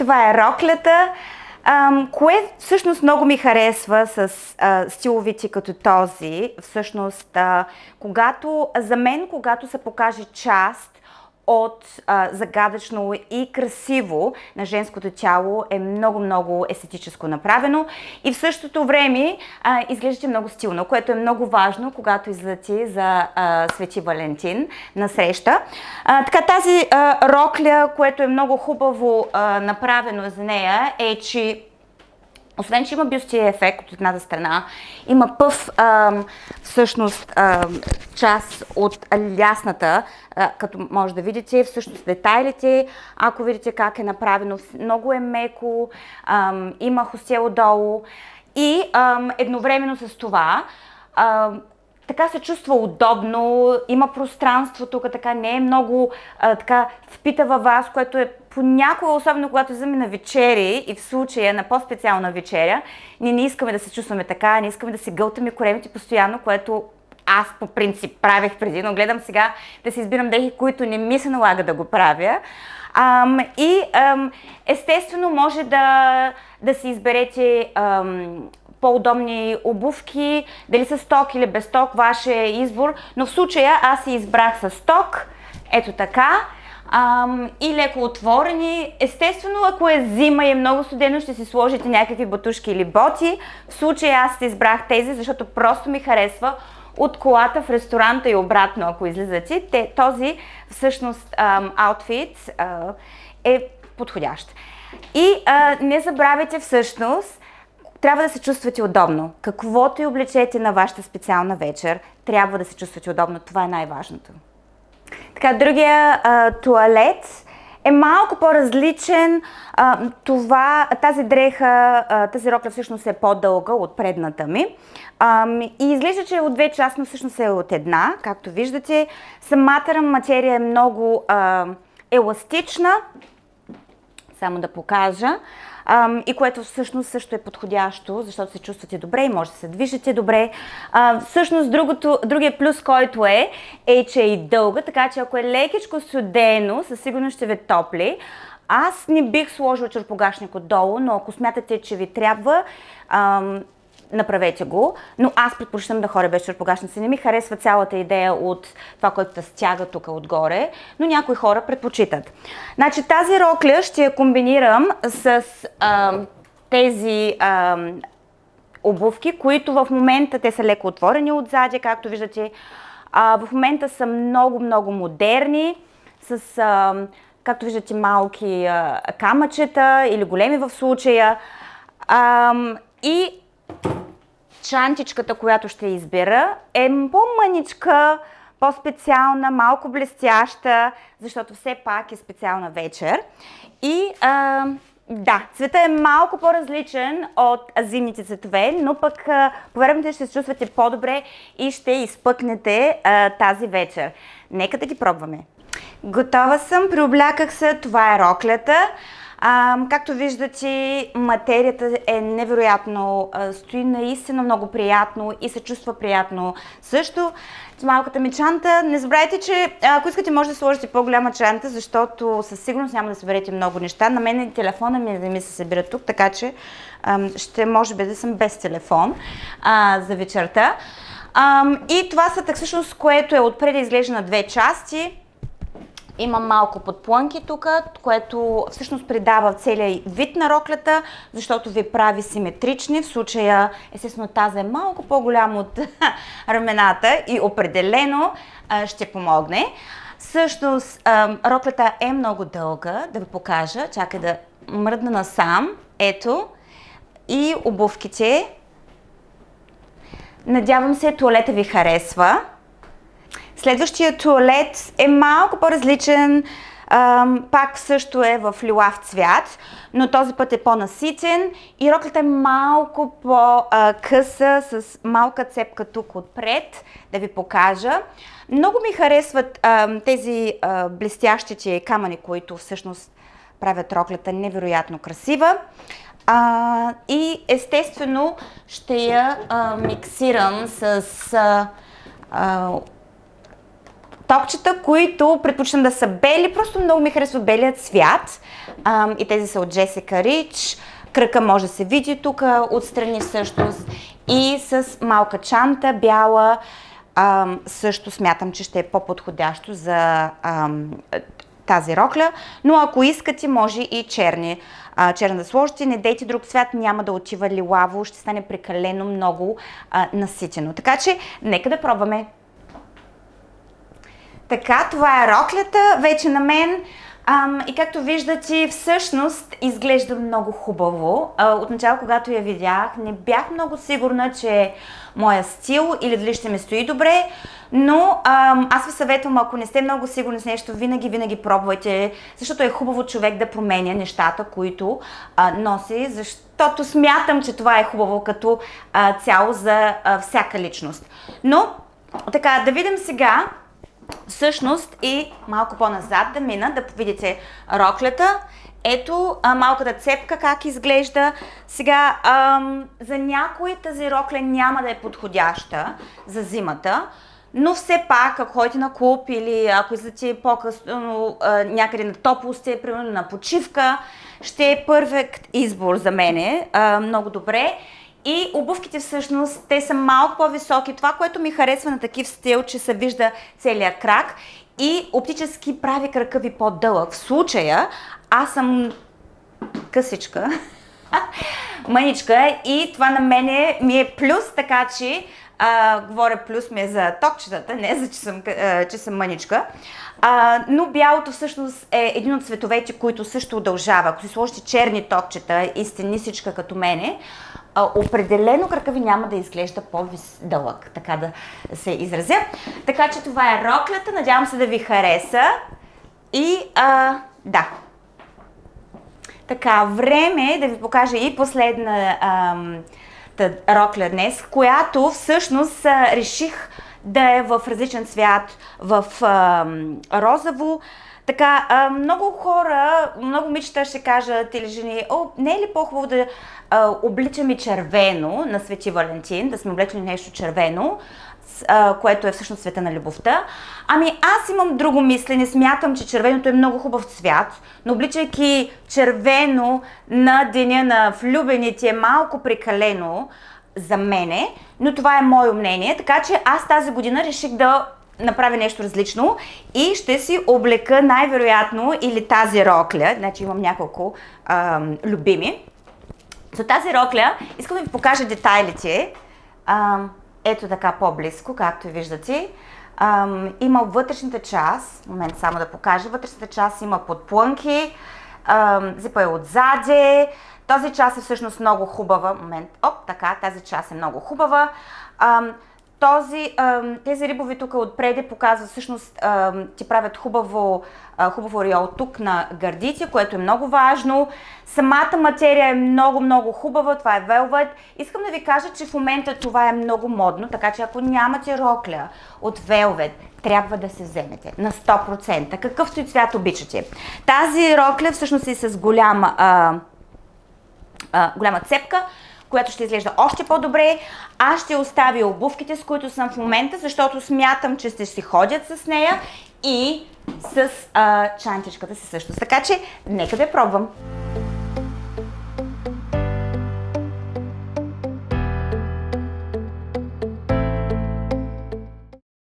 Това е роклята, кое всъщност много ми харесва с стиловици като този. Всъщност, за мен, когато се покаже част от загадъчно и красиво на женското тяло, е много естетическо направено и в същото време изглеждате много стилно, което е много важно, когато излети за Свети Валентин на среща. Така, тази рокля, което е много хубаво направено за нея, е, че освен, че има бюстия ефект от едната страна, има всъщност част от лясната, като може да видите, всъщност детайлите, ако видите как е направено, много е меко, има хостие отдолу и едновременно с това така се чувства удобно, има пространство тук, така не е много така впита във вас, което е понякога, особено когато вземе на вечери и в случая на по-специална вечеря, ние не искаме да се чувстваме така, не искаме да си гълтаме коремите постоянно, което аз по принцип правех преди, но гледам сега да си избирам дрехи, които не ми се налага да го правя. Естествено може да си изберете по-удобни обувки, дали с ток или без ток, ваш избор, но в случая аз си избрах с ток, ето така, и леко отворени. Естествено, ако е зима и е много студено, ще си сложите някакви батушки или боти. В случая аз си избрах тези, защото просто ми харесва от колата в ресторанта и обратно, ако излизате. Този всъщност аутфит е подходящ. И не забравяйте всъщност, трябва да се чувствате удобно. Каквото и облечете на вашата специална вечер, трябва да се чувствате удобно. Това е най-важното. Така, другия туалет е малко по-различен. Тази дреха, тази рокля всъщност е по-дълга от предната ми. И изглежда, че е от две части, но всъщност е от една, както виждате. Самата материя е много еластична. Само да покажа. И което всъщност също е подходящо, защото се чувствате добре и може да се движите добре. Всъщност другия плюс, който е, че е и дълга, така че ако е лекичко студено, със сигурност ще ви топли. Аз не бих сложила чорпогашник отдолу, но ако смятате, че ви трябва, направете го, но аз предпочитам да ходя без чорпогашници. Не ми харесва цялата идея от това, което стяга тук отгоре, но някои хора предпочитат. Значи тази рокля ще я комбинирам с тези обувки, които в момента те са леко отворени отзади, както виждате. В момента са много модерни, с както виждате малки камъчета или големи в случая. И чантичката, която ще избера, е по-мъничка, по-специална, малко блестяща, защото все пак е специална вечер. И да, цвета е малко по-различен от зимните цветове, но пък повярвайте, ще се чувствате по-добре и ще изпъкнете тази вечер. Нека да ги пробваме. Готова съм, преобляках се, това е роклята. Както виждате, материята е невероятно, стои наистина много приятно и се чувства приятно също. С малката ми чанта, не забравяйте, че ако искате може да сложите по-голяма чанта, защото със сигурност няма да съберете много неща. На мен и телефона ми се събира тук, така че ще може би да съм без телефон за вечерта. И това са так всъщност, което е отпред изглежда на две части. Има малко подплънки тук, което всъщност придава целия вид на роклята, защото ви прави симетрични. В случая, естествено, тази е малко по-голяма от рамената и определено ще помогне. Всъщност, роклята е много дълга, да ви покажа. Чакай да мръдна насам. Ето. И обувките. Надявам се, туалета ви харесва. Следващия туалет е малко по-различен, пак също е в лилав цвят, но този път е по-наситен и роклята е малко по-къса, с малка цепка тук отпред, да ви покажа. Много ми харесват тези блестящите камъни, които всъщност правят роклята невероятно красива. И естествено ще я миксирам с топчета, които предпочитам да са бели, просто много ми харесва белият цвят. И тези са от Джесика Рич. Кръка може да се види тук отстрани всъщност. И с малка чанта, бяла, също смятам, че ще е по-подходящо за тази рокля, но ако искате, може и черна да сложите. Не дейте друг цвят, няма да отива лилаво, ще стане прекалено много наситено. Така че, нека да пробваме. Така, това е роклята вече на мен. И както виждате, всъщност изглежда много хубаво. Отначало, когато я видях, не бях много сигурна, че е моя стил или дали ще ми стои добре, но аз ви съветвам, ако не сте много сигурни с нещо, винаги пробвайте, защото е хубаво човек да променя нещата, които носи, защото смятам, че това е хубаво като цяло за всяка личност. Но, така, да видим сега, всъщност и малко по-назад да мина, да видите роклята. Ето малката цепка как изглежда. Сега, за някои тази рокля няма да е подходяща за зимата, но все пак, ако ходите на клуб или ако излезете по-късно някъде на топло сте, примерно на почивка, ще е перфект избор за мене. Много добре. И обувките всъщност, те са малко по-високи. Това, което ми харесва на такив стил, че се вижда целият крак и оптически прави крака ви по-дълъг. В случая аз съм късичка, мъничка и това на мене ми е плюс, така че говоря плюс ми е за токчетата, не за че съм мъничка. Но бялото всъщност е един от цветовете, които също удължава. Ако си сложите черни токчета и сте нисичка като мене, определено крака ви няма да изглежда по-дълъг, така да се изразя. Така че това е роклята, надявам се да ви хареса. И да. Така, време е да ви покажа и последна рокля днес, която всъщност реших да е в различен цвят, в розово. Така, много хора, много момичета ще кажат или жени, не е ли по-хубаво да обличаме червено на Свети Валентин, да сме облечени нещо червено, което е всъщност цвета на любовта. Ами аз имам друго мислене, смятам, че червеното е много хубав цвят, но обличайки червено на деня на влюбените е малко прекалено за мене, но това е мое мнение, така че аз тази година реших да направя нещо различно и ще си облека най-вероятно или тази рокля, значи имам няколко любими. За тази рокля искам да ви покажа детайлите. Ето така по-близко, както виждате. Има вътрешната част, момент само да покажа, вътрешната част има подплънки, зипа е отзади. Този част е всъщност много хубава. Момент, така, тази част е много хубава. Тези рибови тук отпреди показват всъщност, ти правят хубаво ореол тук на гърдите, което е много важно. Самата материя е много хубава, това е велвет. Искам да ви кажа, че в момента това е много модно, така че ако нямате рокля от велвет, трябва да се вземете на 100%, какъвто и цвят обичате. Тази рокля всъщност е с голяма цепка, която ще изглежда още по-добре. Аз ще оставя обувките, с които съм в момента, защото смятам, че ще си ходят с нея и с чантичката си също. Така че, нека да я пробвам.